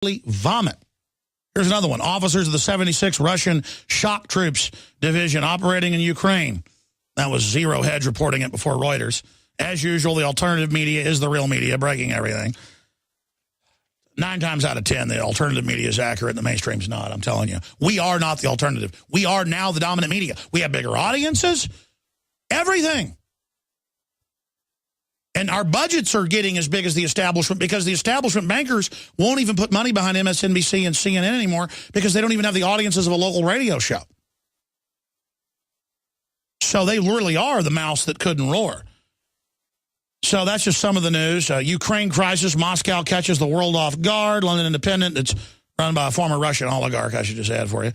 vomit. Here's another one. Officers of the 76th Russian Shock Troops Division operating in Ukraine. That was Zero Hedge reporting it before Reuters. As usual, the alternative media is the real media, breaking everything. 9 times out of 10, the alternative media is accurate and the mainstream's not, I'm telling you. We are not the alternative. We are now the dominant media. We have bigger audiences, everything. And our budgets are getting as big as the establishment because the establishment bankers won't even put money behind MSNBC and CNN anymore because they don't even have the audiences of a local radio show. So they really are the mouse that couldn't roar. So that's just some of the news. Ukraine crisis, Moscow catches the world off guard. London Independent, it's run by a former Russian oligarch, I should just add for you.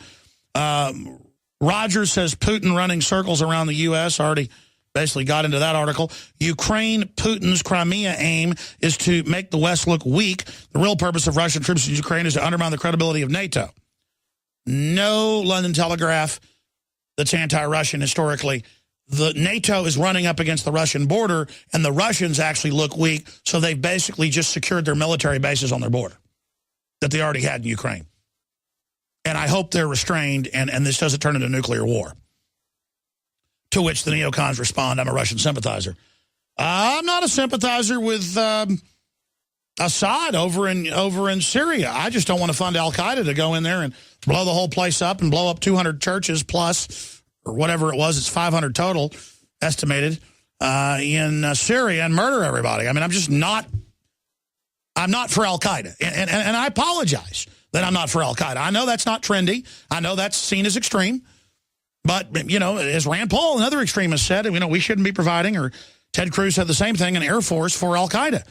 Rogers says Putin running circles around the U.S. Already basically got into that article. Ukraine, Putin's Crimea aim is to make the West look weak. The real purpose of Russian troops in Ukraine is to undermine the credibility of NATO. No London Telegraph that's anti-Russian historically. The NATO is running up against the Russian border, and the Russians actually look weak, so they've basically just secured their military bases on their border that they already had in Ukraine. And I hope they're restrained, and this doesn't turn into nuclear war. To which the neocons respond, I'm a Russian sympathizer. I'm not a sympathizer with Assad over in Syria. I just don't want to fund al-Qaeda to go in there and blow the whole place up and blow up 200 churches plus, or whatever it was, it's 500 total, estimated, in Syria and murder everybody. I mean, I'm not for al-Qaeda. And I apologize that I'm not for al-Qaeda. I know that's not trendy. I know that's seen as extreme. But, you know, as Rand Paul and other extremists said, you know, we shouldn't be providing, or Ted Cruz said the same thing, an Air Force for al-Qaeda.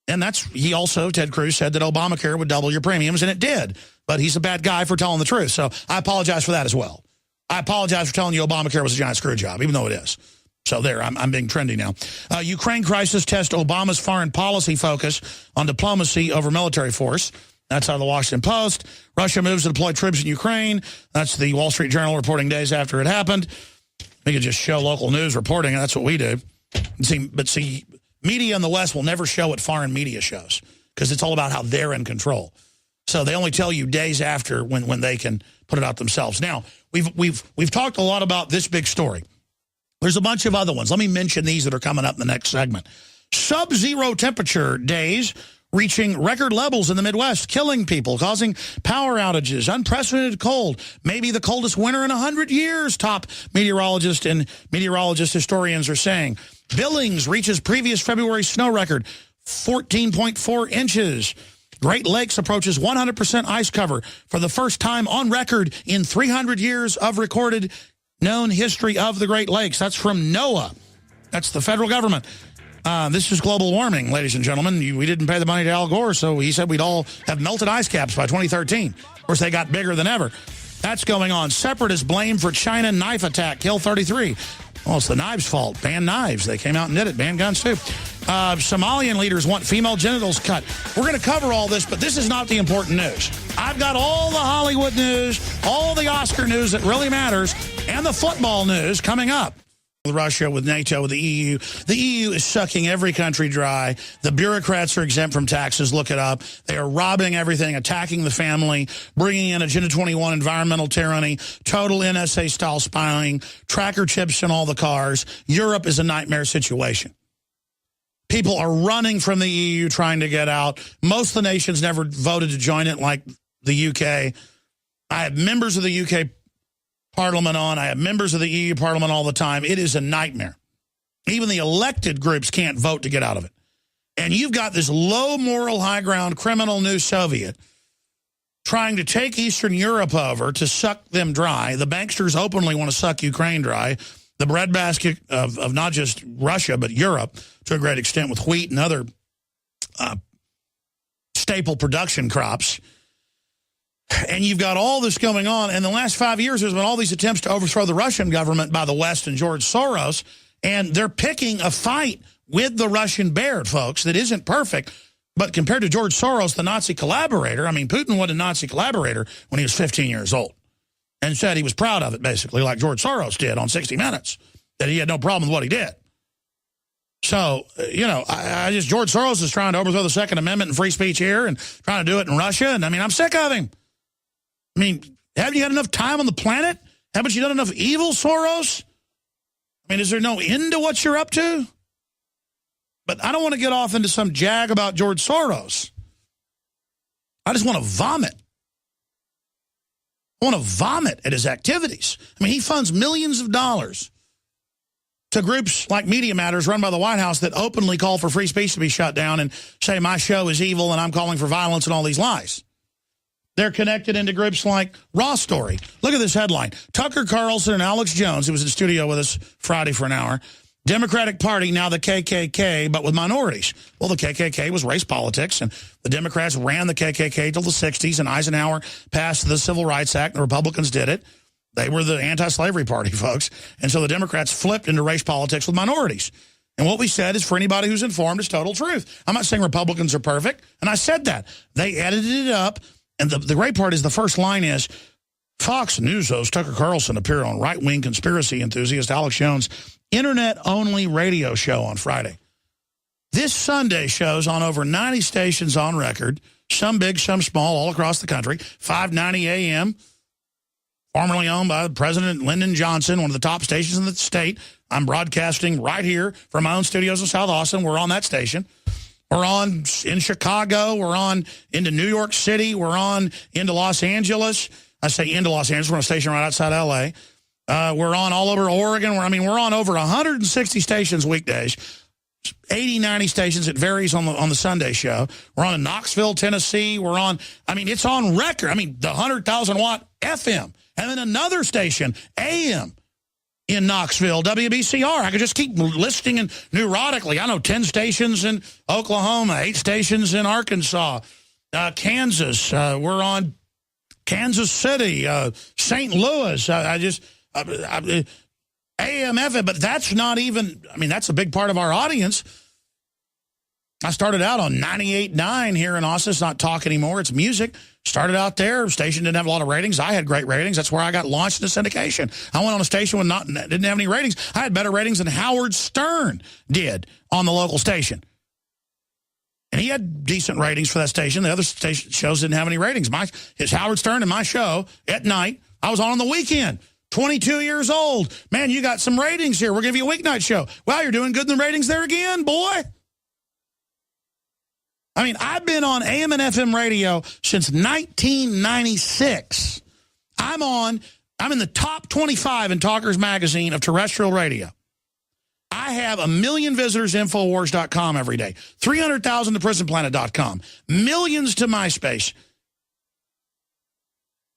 And Ted Cruz said that Obamacare would double your premiums, and it did. But he's a bad guy for telling the truth. So I apologize for that as well. I apologize for telling you Obamacare was a giant screw job, even though it is. So there, I'm being trendy now. Ukraine crisis tests Obama's foreign policy focus on diplomacy over military force. That's out of the Washington Post. Russia moves to deploy troops in Ukraine. That's the Wall Street Journal reporting days after it happened. We could just show local news reporting, and that's what we do. But media in the West will never show what foreign media shows because it's all about how they're in control. So they only tell you days after when they can put it out themselves. Now, we've talked a lot about this big story. There's a bunch of other ones. Let me mention these that are coming up in the next segment. Sub-zero temperature days reaching record levels in the Midwest, killing people, causing power outages, unprecedented cold, maybe the coldest winter in 100 years, top meteorologists and historians are saying. Billings reaches previous February snow record, 14.4 inches. Great Lakes approaches 100% ice cover for the first time on record in 300 years of recorded known history of the Great Lakes. That's from NOAA. That's the federal government. This is global warming, ladies and gentlemen. We didn't pay the money to Al Gore, so he said we'd all have melted ice caps by 2013. Of course, they got bigger than ever. That's going on. Separatists blamed for China knife attack, kill 33. Well, it's the knives' fault. Ban knives. They came out and did it. Ban guns, too. Somalian leaders want female genitals cut. We're going to cover all this, but this is not the important news. I've got all the Hollywood news, all the Oscar news that really matters, and the football news coming up. With Russia, with NATO, with the EU. The EU is sucking every country dry. The bureaucrats are exempt from taxes. Look it up. They are robbing everything, attacking the family, bringing in Agenda 21 environmental tyranny, total NSA-style spying, tracker chips in all the cars. Europe is a nightmare situation. People are running from the EU trying to get out. Most of the nations never voted to join it, like the UK. I have members of the UK Parliament on. I have members of the EU Parliament all the time. It is a nightmare. Even the elected groups can't vote to get out of it. And you've got this low moral, high ground, criminal new Soviet trying to take Eastern Europe over to suck them dry. The banksters openly want to suck Ukraine dry. The breadbasket of not just Russia, but Europe, to a great extent, with wheat and other staple production crops. And you've got all this going on. And the last 5 years, there's been all these attempts to overthrow the Russian government by the West and George Soros. And they're picking a fight with the Russian bear, folks, that isn't perfect. But compared to George Soros, the Nazi collaborator, I mean, Putin was a Nazi collaborator when he was 15 years old. And said he was proud of it, basically, like George Soros did on 60 Minutes, that he had no problem with what he did. So, George Soros is trying to overthrow the Second Amendment and free speech here and trying to do it in Russia. And, I'm sick of him. Haven't you had enough time on the planet? Haven't you done enough evil, Soros? Is there no end to what you're up to? But I don't want to get off into some jag about George Soros. I just want to vomit. I want to vomit at his activities. He funds millions of dollars to groups like Media Matters run by the White House that openly call for free speech to be shut down and say my show is evil and I'm calling for violence and all these lies. They're connected into groups like Raw Story. Look at this headline. Tucker Carlson and Alex Jones, who was in the studio with us Friday for an hour, Democratic Party, now the KKK, but with minorities. Well, the KKK was race politics, and the Democrats ran the KKK till the 60s, and Eisenhower passed the Civil Rights Act, and the Republicans did it. They were the anti-slavery party, folks. And so the Democrats flipped into race politics with minorities. And what we said is, for anybody who's informed, is total truth. I'm not saying Republicans are perfect, and I said that. They edited it up. And the great part is the first line is, Fox News host Tucker Carlson appeared on right-wing conspiracy enthusiast Alex Jones' internet-only radio show on Friday. This Sunday shows on over 90 stations on record, some big, some small, all across the country, 590 AM, formerly owned by President Lyndon Johnson, one of the top stations in the state. I'm broadcasting right here from my own studios in South Austin. We're on that station. We're on in Chicago. We're on into New York City. We're on into Los Angeles. I say into Los Angeles. We're on a station right outside L.A. We're on all over Oregon. We're on over 160 stations weekdays, 80, 90 stations. It varies on the Sunday show. We're on in Knoxville, Tennessee. We're on, it's on record. The 100,000-watt FM. And then another station, AM, in Knoxville, WBCR. I could just keep listing and neurotically. I know 10 stations in Oklahoma, 8 stations in Arkansas, Kansas. We're on Kansas City, St. Louis. AM, FM, but that's not even, that's a big part of our audience. I started out on 98.9 here in Austin. It's not talk anymore. It's music. Started out there. Station didn't have a lot of ratings. I had great ratings. That's where I got launched into syndication. I went on a station when didn't have any ratings. I had better ratings than Howard Stern did on the local station. And he had decent ratings for that station. The other station shows didn't have any ratings. It's Howard Stern and my show at night. I was on the weekend. 22 years old. Man, you got some ratings here. We'll give you a weeknight show. Wow, you're doing good in the ratings there again, boy. I've been on AM and FM radio since 1996. I'm in the top 25 in Talkers Magazine of terrestrial radio. I have 1 million visitors to Infowars.com every day, 300,000 to PrisonPlanet.com, millions to MySpace,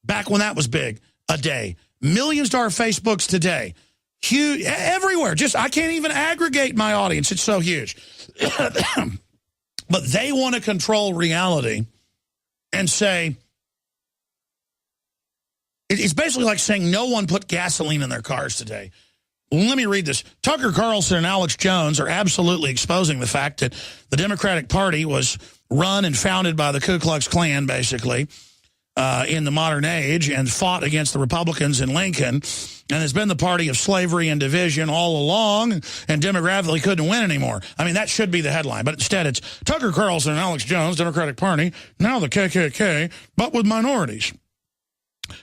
back when that was big, a day, millions to our Facebooks today, huge, everywhere. I can't even aggregate my audience. It's so huge. But they want to control reality and say, it's basically like saying no one put gasoline in their cars today. Let me read this. Tucker Carlson and Alex Jones are absolutely exposing the fact that the Democratic Party was run and founded by the Ku Klux Klan, basically, in the modern age, and fought against the Republicans in Lincoln, and has been the party of slavery and division all along, and demographically couldn't win anymore. That should be the headline, but instead it's Tucker Carlson and Alex Jones, Democratic Party, now the KKK, but with minorities.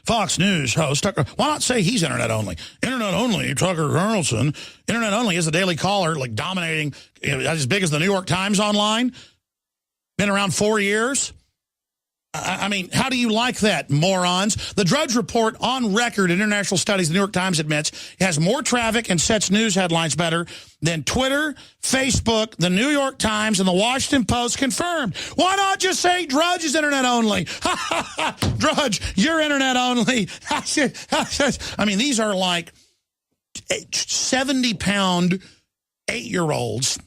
Fox News host Tucker, why not say he's internet only? Internet only, Tucker Carlson. Internet only is the Daily Caller, dominating, as big as the New York Times online. Been around 4 years. How do you like that, morons? The Drudge Report on record in international studies, the New York Times admits, has more traffic and sets news headlines better than Twitter, Facebook, the New York Times, and the Washington Post confirmed. Why not just say Drudge is internet only? Drudge, you're internet only. These are like 70-pound 8-year-olds,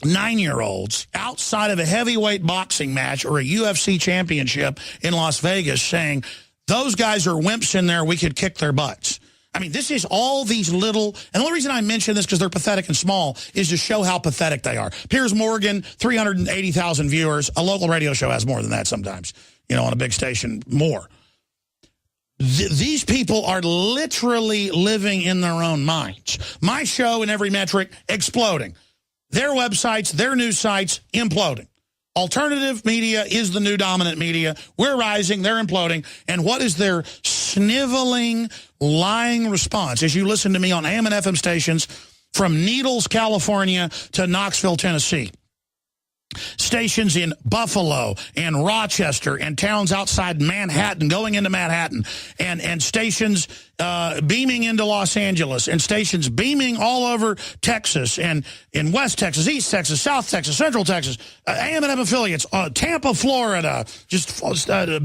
9-year-olds outside of a heavyweight boxing match or a UFC championship in Las Vegas saying, those guys are wimps in there, we could kick their butts. This is all these little, and the only reason I mention this because they're pathetic and small is to show how pathetic they are. Piers Morgan, 380,000 viewers. A local radio show has more than that sometimes, on a big station, more. These people are literally living in their own minds. My show in every metric, exploding. their websites, their news sites imploding. Alternative media is the new dominant media. We're rising, they're imploding. And what is their sniveling, lying response? As you listen to me on AM and FM stations from Needles, California to Knoxville, Tennessee. Stations in Buffalo and Rochester and towns outside Manhattan, going into Manhattan, and stations beaming into Los Angeles, and stations beaming all over Texas and in West Texas, East Texas, South Texas, Central Texas, AM and FM affiliates, Tampa, Florida, just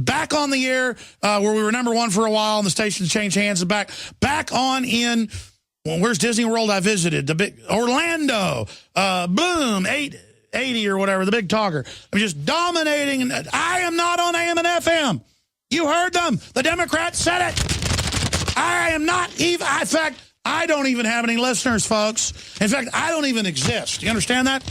back on the air where we were #1 for a while and the stations changed hands and back on in, well, where's Disney World I visited? The big Orlando, boom, 880 or whatever, the big talker. I'm just dominating, and I am not on AM and FM. You heard them. The Democrats said it. I am not even, in fact, I don't even have any listeners, folks. In fact, I don't even exist. You understand that?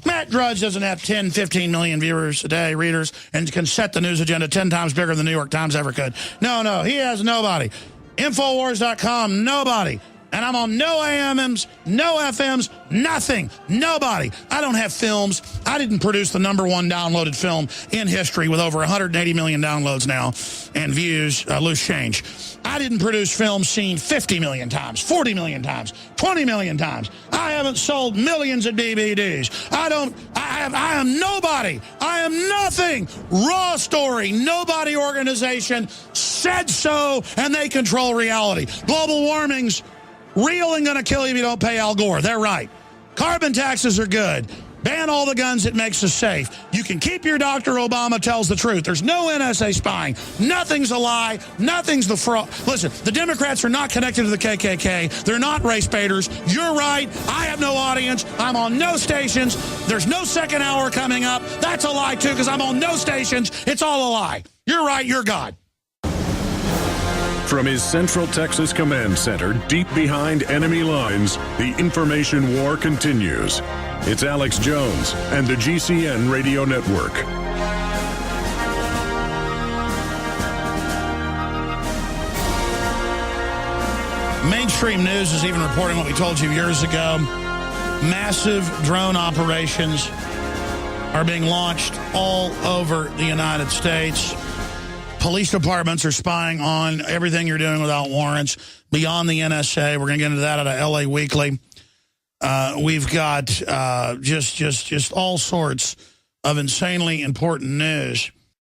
Matt Drudge doesn't have 10, 15 million viewers a day, readers, and can set the news agenda 10 times bigger than the New York Times ever could. No, he has nobody. Infowars.com, nobody. And I'm on no AMs, no FMs, nothing, nobody. I don't have films. I didn't produce the #1 downloaded film in history with over 180 million downloads now and views, loose change. I didn't produce films seen 50 million times, 40 million times, 20 million times. I haven't sold millions of DVDs. I am nobody. I am nothing. Raw story, nobody organization said so, and they control reality. Global warming's real and going to kill you if you don't pay Al Gore. They're right. Carbon taxes are good. Ban all the guns. It makes us safe. You can keep your doctor. Obama tells the truth. There's no NSA spying. Nothing's a lie. Nothing's the fraud. Listen, the Democrats are not connected to the KKK. They're not race baiters. You're right. I have no audience. I'm on no stations. There's no second hour coming up. That's a lie, too, because I'm on no stations. It's all a lie. You're right. You're God. From his Central Texas Command Center, deep behind enemy lines, the information war continues. It's Alex Jones and the GCN Radio Network. Mainstream news is even reporting what we told you years ago. Massive drone operations are being launched all over the United States. Police departments are spying on everything you're doing without warrants beyond the NSA. We're going to get into that at a LA Weekly. We've got just all sorts of insanely important news.